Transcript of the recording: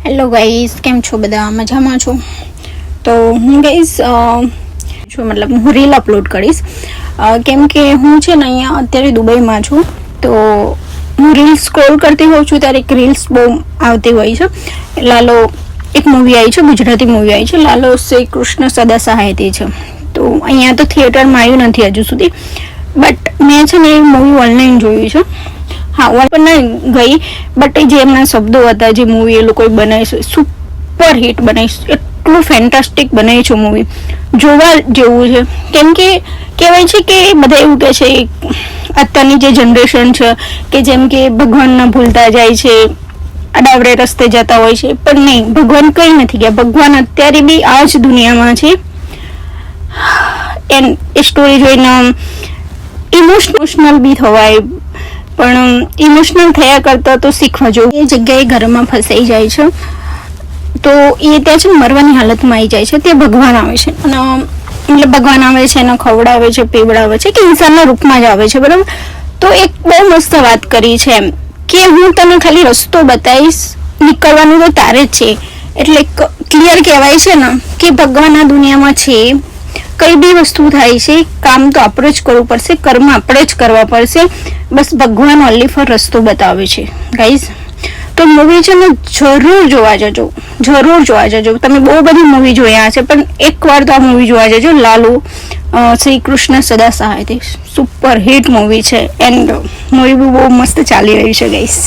Hello guys, કેમ છો બધા? મજામાં છો? તો હું ગાઈસ મતલબ હું રીલ અપલોડ કરીશ કેમ કે હું છે ને અહીંયા અત્યારે દુબઈમાં છું. તો હું રીલ સ્ક્રોલ કરતી હોઉં છું ત્યારે એક રીલ્સ બહુ આવતી હોય છે. લાલો એક મૂવી આવી છે, ગુજરાતી મૂવી આવી છે, લાલો શ્રી કૃષ્ણ સદા સહાયતી છે. તો અહીંયા તો થિયેટરમાં આવ્યું નથી હજુ સુધી, બટ મેં છે ને એ મૂવી ઓનલાઈન જોયું છે. હા, પણ ના ગઈ, બટ જે એમના શબ્દો હતા, જે મૂવી એ લોકોએ બનાવી, સુપર હિટ બનાવી, એટલું ફેન્ટાસ્ટિક બનાવી છે મૂવી, જોવા જેવું છે. કેમ કે કહેવાય છે કે બધા એવું કહે છે અત્યારની જે જનરેશન છે કે જેમ કે ભગવાનના ભૂલતા જાય છે, અડાવડે રસ્તે જતા હોય છે, પણ નહીં, ભગવાન કંઈ નથી ગયા. ભગવાન અત્યારે બી આ જ દુનિયામાં છે. એ સ્ટોરી જોઈને ઇમોશનલ બી થવાય, પણ ઇમોશનલ થયા કરતા તો શીખવા જેવું. એ જગ્યાએ ઘરમાં ફસાઈ જાય છે, તો એ ત્યાં છે મરવાની હાલતમાં આવી જાય છે. ત્યાં ભગવાન આવે છે, અને એટલે ભગવાન આવે છે, એને ખવડાવે છે, પીવડાવે છે, કે ઇન્સાનના રૂપમાં જ આવે છે, બરાબર. તો એક બહુ મસ્ત વાત કરી છે એમ કે હું તને ખાલી રસ્તો બતાવીશ, નીકળવાનું તો તારે જ છે. એટલે ક્લિયર કહેવાય છે ને કે ભગવાન આ દુનિયામાં છે. કઈ બી વસ્તુ થાય છે, કામ તો આપણે જ કરવું પડશે, કર્મ આપણે જ કરવા પડશે. બસ ભગવાન ઓનલી ફોર રસ્તો બતાવે છે ગાઈઝ. તો મૂવી છે ને જરૂર જોવા જજો, જરૂર જોવા જજો. તમે બહુ બધી મૂવી જોયા છે, પણ એકવાર તો આ મૂવી જોવા જજો, લાલુ શ્રી કૃષ્ણ સદા સહાયતી. સુપર હિટ મૂવી છે, એન્ડ મૂવી બી બહુ મસ્ત ચાલી રહ્યું છે ગાઈઝ.